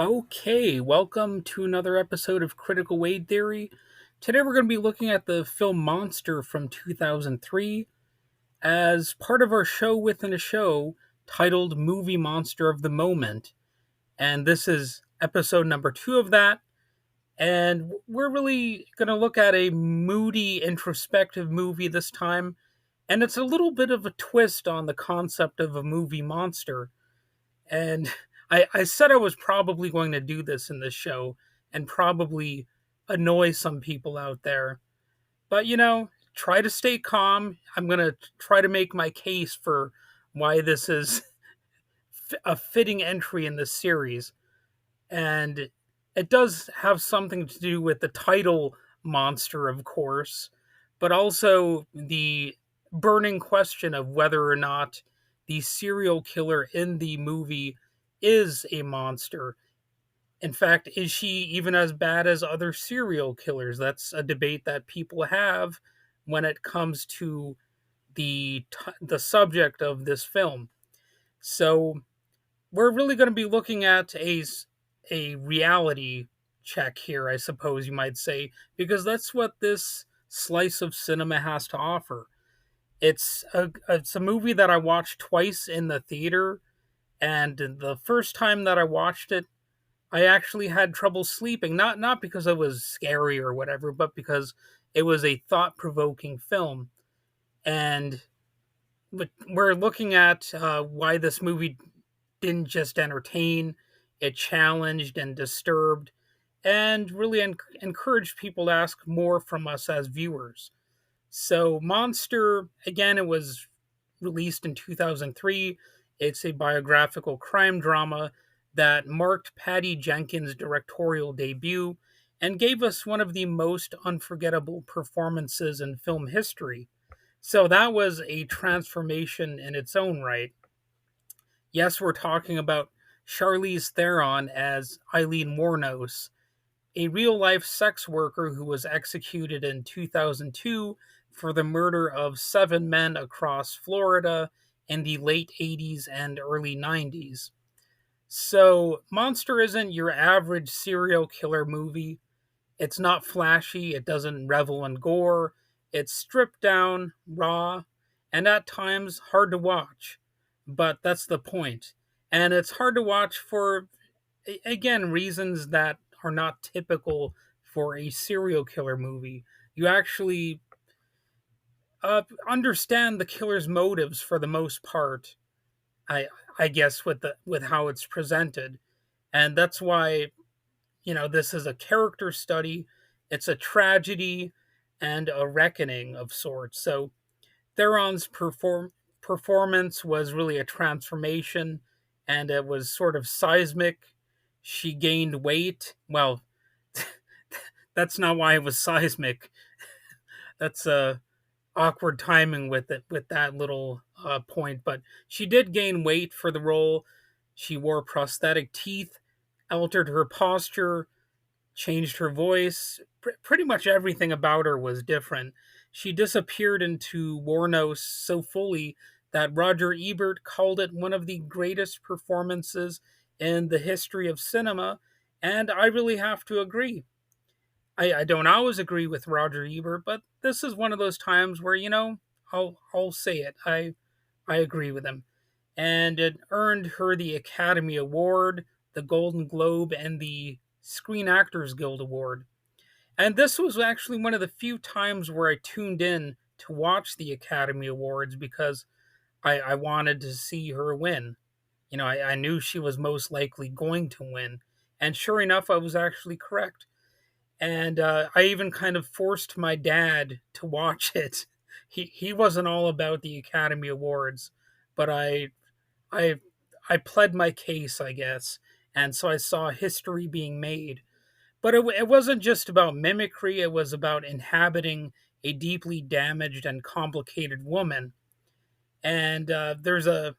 Okay, welcome to another episode of Critical Weight Theory. Today we're going to be looking at the film Monster from 2003 as part of our show within a show titled Movie Monster of the Moment. And this is episode number 2 of that. And we're really going to look at a moody, introspective movie this time. And it's a little bit of a twist on the concept of a movie monster. And I said I was probably going to do this in this show and probably annoy some people out there. But, try to stay calm. I'm going to try to make my case for why this is a fitting entry in this series. And it does have something to do with the title Monster, of course, but also the burning question of whether or not the serial killer in the movie is a monster. In fact, is she even as bad as other serial killers? That's a debate that people have when it comes to the subject of this film. So we're really going to be looking at a reality check here, I suppose you might say, because that's what this slice of cinema has to offer. It's a movie that I watched twice in the theater, and the first time that I watched it, I actually had trouble sleeping. Not because it was scary or whatever, but because it was a thought provoking film, and we're looking at why this movie didn't just entertain, it challenged and disturbed, and really encouraged people to ask more from us as viewers. So, Monster, again, it was released in 2003. It's a biographical crime drama that marked Patty Jenkins' directorial debut and gave us one of the most unforgettable performances in film history. So, that was a transformation in its own right. Yes, we're talking about Charlize Theron as Eileen Wuornos, a real life sex worker who was executed in 2002 for the murder of 7 men across Florida in the late 80s and early 90s. So, Monster isn't your average serial killer movie. It's not flashy, it doesn't revel in gore. It's stripped down, raw, and at times hard to watch. But that's the point. And it's hard to watch for, again, reasons that are not typical for a serial killer movie. You actually understand the killer's motives for the most part. I I guess with how it's presented, and that's why this is a character study. It's a tragedy and a reckoning of sorts. So Theron's performance was really a transformation, and it was sort of seismic. She gained weight. Well, that's not why it was seismic. That's awkward timing with that little point. But she did gain weight for the role. She wore prosthetic teeth, altered her posture, changed her voice. Pretty much everything about her was different. She disappeared into Warnos so fully that Roger Ebert called it one of the greatest performances in the history of cinema, and I really have to agree. I don't always agree with Roger Ebert, but this is one of those times where I'll say it. I agree with him, and it earned her the Academy Award, the Golden Globe, and the Screen Actors Guild Award. And this was actually one of the few times where I tuned in to watch the Academy Awards because I wanted to see her win. I knew she was most likely going to win. And sure enough, I was actually correct. And I even kind of forced my dad to watch it. He wasn't all about the Academy Awards, but I I pled my case, I guess, and so I saw history being made. But it wasn't just about mimicry; it was about inhabiting a deeply damaged and complicated woman. And there's a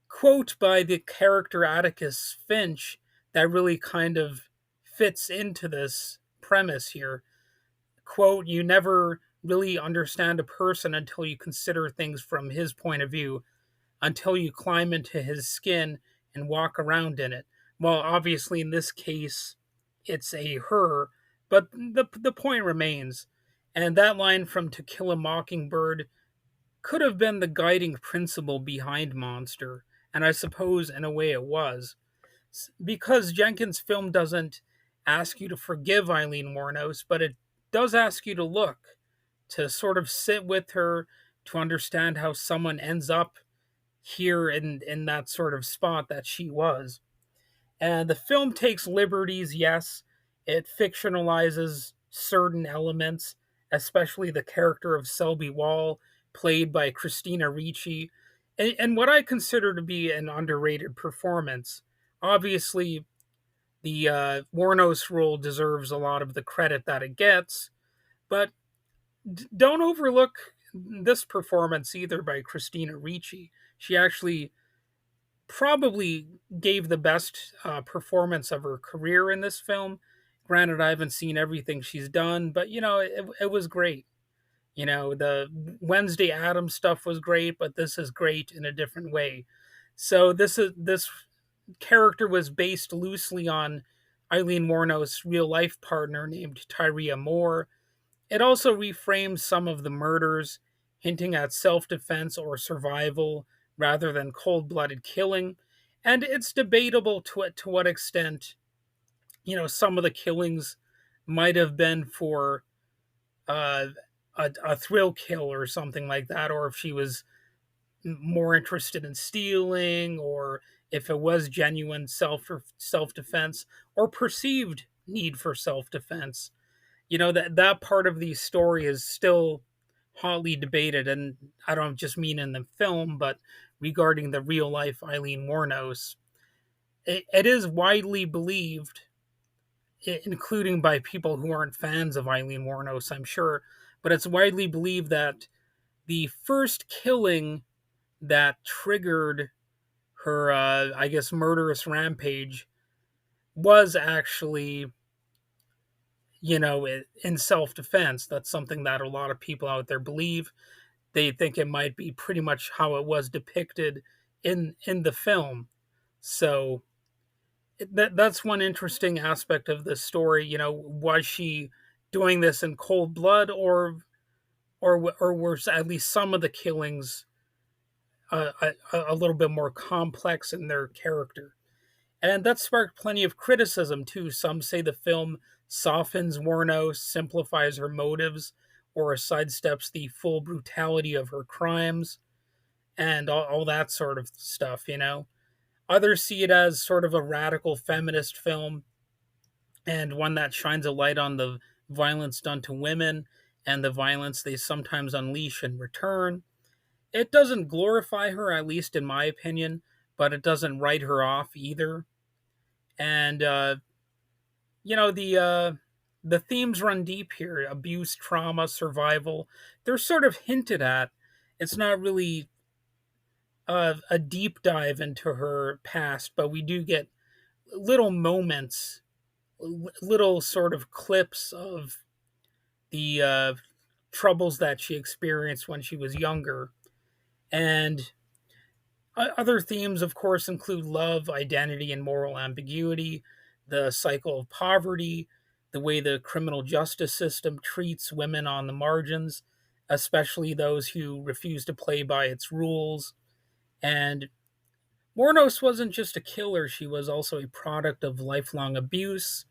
quote by the character Atticus Finch that really kind of fits into this premise here. Quote, you never really understand a person until you consider things from his point of view, until you climb into his skin and walk around in it. Well, obviously in this case, it's a her, but the point remains. And that line from To Kill a Mockingbird could have been the guiding principle behind Monster, and I suppose in a way it was. Because Jenkins' film doesn't ask you to forgive Eileen Wuornos, but it does ask you to look, to sort of sit with her, to understand how someone ends up here in that sort of spot that she was. And the film takes liberties, yes. It fictionalizes certain elements, especially the character of Selby Wall, played by Christina Ricci, and what I consider to be an underrated performance. Obviously, the Warnos role deserves a lot of the credit that it gets, but don't overlook this performance either by Christina Ricci. She actually probably gave the best performance of her career in this film. Granted, I haven't seen everything she's done, but it was great. The Wednesday Addams stuff was great, but this is great in a different way. So this character was based loosely on Eileen Wuornos' real life partner named Tyria Moore. It also reframes some of the murders, hinting at self defense or survival rather than cold blooded killing. And it's debatable to what extent, some of the killings might have been for uh, a thrill kill or something like that, or if she was more interested in stealing, or if it was genuine self defense or perceived need for self defense. That part of the story is still hotly debated, and I don't just mean in the film, but regarding the real life Eileen Wuornos. It is widely believed, including by people who aren't fans of Eileen Wuornos, I'm sure, but it's widely believed that the first killing that triggered her, I guess, murderous rampage was actually, in self defense. That's something that a lot of people out there believe. They think it might be pretty much how it was depicted in the film. So that's one interesting aspect of the story. Was she doing this in cold blood, or were at least some of the killings a little bit more complex in their character? And that sparked plenty of criticism too. Some say the film softens Warno, simplifies her motives, or sidesteps the full brutality of her crimes, and all that sort of stuff. Others see it as sort of a radical feminist film, and one that shines a light on the violence done to women and the violence they sometimes unleash in return. It doesn't glorify her, at least in my opinion, but it doesn't write her off either. And the themes run deep here: abuse, trauma, survival. They're sort of hinted at. It's not really a deep dive into her past, but we do get little moments, little sort of clips of the troubles that she experienced when she was younger. And other themes, of course, include love, identity, and moral ambiguity, the cycle of poverty, the way the criminal justice system treats women on the margins, especially those who refuse to play by its rules. And Mornos wasn't just a killer, she was also a product of lifelong abuse,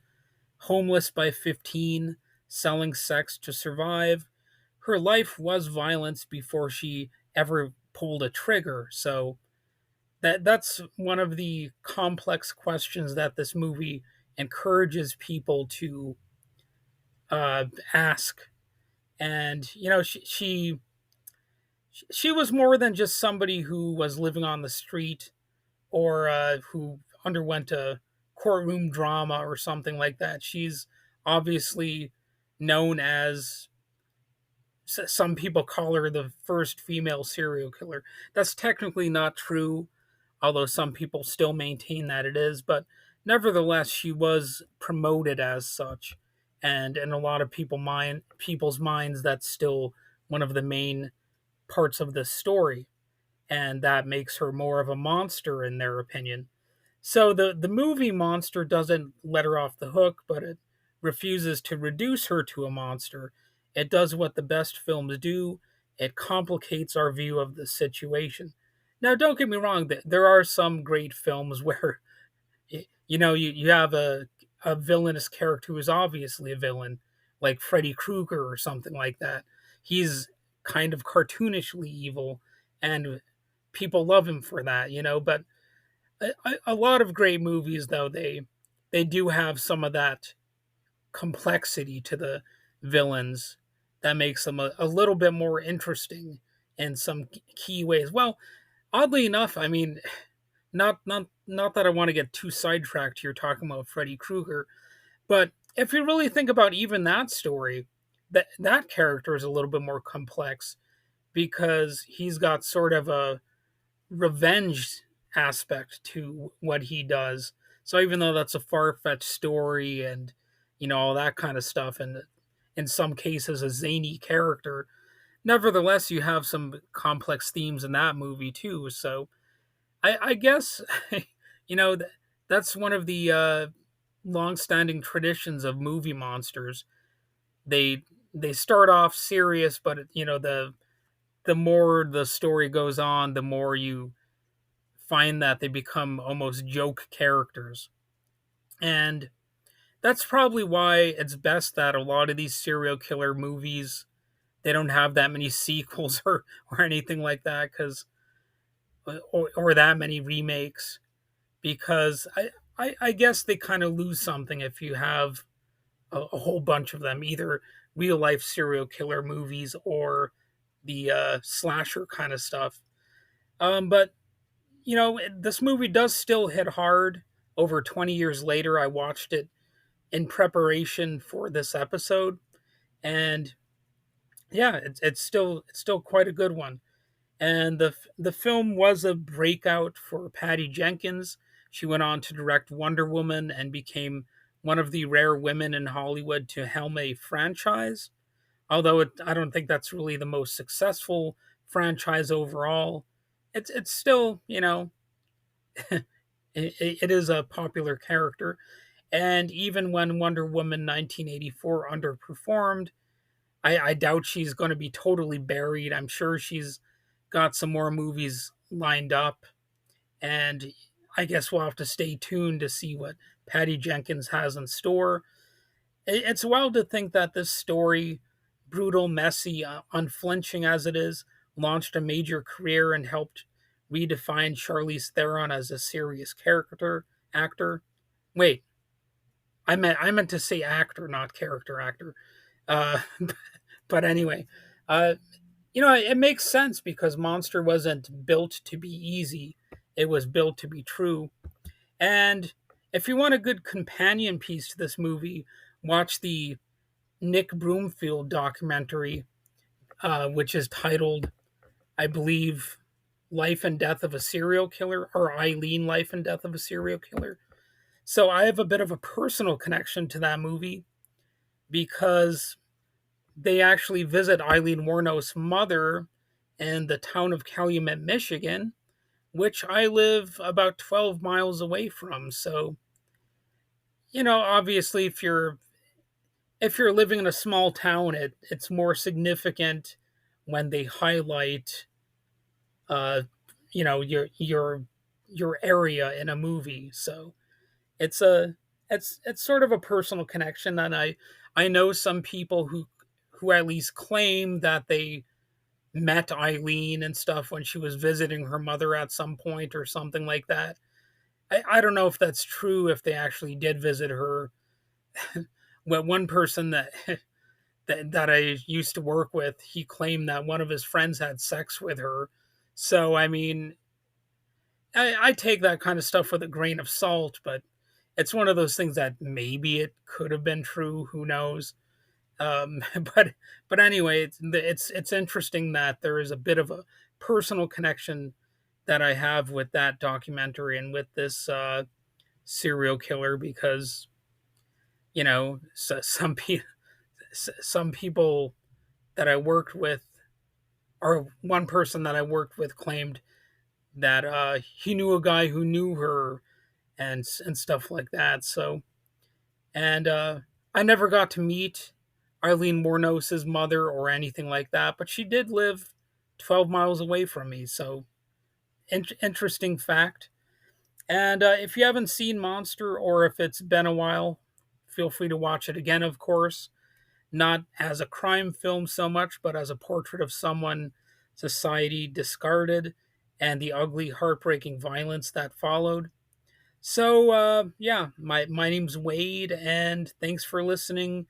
homeless by 15, selling sex to survive. Her life was violence before she ever pulled a trigger. So that's one of the complex questions that this movie encourages people to ask. And she was more than just somebody who was living on the street, or who underwent a courtroom drama or something like that. She's obviously known as, some people call her the first female serial killer. That's technically not true, although some people still maintain that it is, but nevertheless, she was promoted as such. And in a lot of people's minds, that's still one of the main parts of the story, and that makes her more of a monster in their opinion. So the movie monster doesn't let her off the hook, but it refuses to reduce her to a monster. It does what the best films do. It complicates our view of the situation. Now, don't get me wrong. There are some great films where you have a villainous character who is obviously a villain, like Freddy Krueger or something like that. He's kind of cartoonishly evil, and people love him for that, But a lot of great movies, though, they do have some of that complexity to the villains that makes them a little bit more interesting in some key ways. Well, oddly enough, I mean, not that I want to get too sidetracked here talking about Freddy Krueger, but if you really think about even that story, that character is a little bit more complex because he's got sort of a revenge aspect to what he does. So even though that's a far-fetched story and all that kind of stuff, and in some cases a zany character, nevertheless you have some complex themes in that movie too. So I guess that's one of the long-standing traditions of movie monsters. They they start off serious, but the more the story goes on, the more you find that they become almost joke characters. And that's probably why it's best that a lot of these serial killer movies, they don't have that many sequels or anything like that, because or that many remakes, because I guess they kind of lose something if you have a whole bunch of them, either real life serial killer movies or the slasher kind of stuff. But this movie does still hit hard. Over 20 years later, I watched it in preparation for this episode, and yeah, it's still quite a good one. And the film was a breakout for Patty Jenkins. She went on to direct Wonder Woman and became one of the rare women in Hollywood to helm a franchise. Although I don't think that's really the most successful franchise overall. It's still it is a popular character. And even when Wonder Woman 1984 underperformed, I doubt she's going to be totally buried. I'm sure she's got some more movies lined up. And I guess we'll have to stay tuned to see what Patty Jenkins has in store. It's wild to think that this story, brutal, messy, unflinching as it is, launched a major career and helped redefine Charlize Theron as a serious character actor. Wait, I meant to say actor, not character actor. Uh, but anyway, uh, it makes sense because Monster wasn't built to be easy; it was built to be true. And if you want a good companion piece to this movie, watch the Nick Broomfield documentary, which is titled, I believe, Life and Death of a Serial Killer, or Eileen, Life and Death of a Serial Killer. So I have a bit of a personal connection to that movie because they actually visit Eileen Warno's mother in the town of Calumet, Michigan, which I live about 12 miles away from. So, obviously if you're living in a small town, it's more significant when they highlight uh your area in a movie. So it's a it's sort of a personal connection, and I know some people who at least claim that they met Eileen and stuff when she was visiting her mother at some point or something like that. I don't know if that's true, if they actually did visit her. Well, one person that I used to work with, he claimed that one of his friends had sex with her. So I mean, I take that kind of stuff with a grain of salt, but it's one of those things that maybe it could have been true. Who knows? Um, but but anyway, it's interesting that there is a bit of a personal connection that I have with that documentary and with this serial killer, because some people that I worked with, or one person that I worked with, claimed that he knew a guy who knew her, and stuff like that. So, and I never got to meet Eileen Wuornos's mother or anything like that, but she did live 12 miles away from me. So, interesting fact. And if you haven't seen Monster, or if it's been a while, feel free to watch it again, of course. Not as a crime film so much, but as a portrait of someone society discarded and the ugly, heartbreaking violence that followed. So, yeah, my name's Wade, and thanks for listening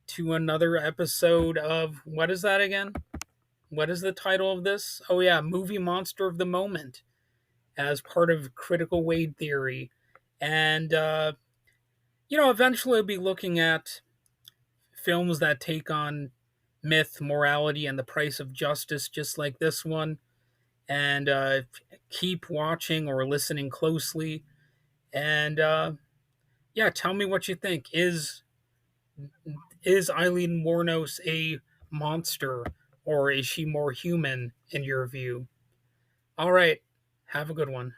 to another episode of, what is that again? What is the title of this? Oh, yeah, Movie Monster of the Moment, as part of critical Wade theory. And, eventually I'll be looking at films that take on myth, morality, and the price of justice, just like this one. And keep watching or listening closely. And yeah, tell me what you think. Is Eileen Wuornos a monster, or is she more human in your view? All right, have a good one.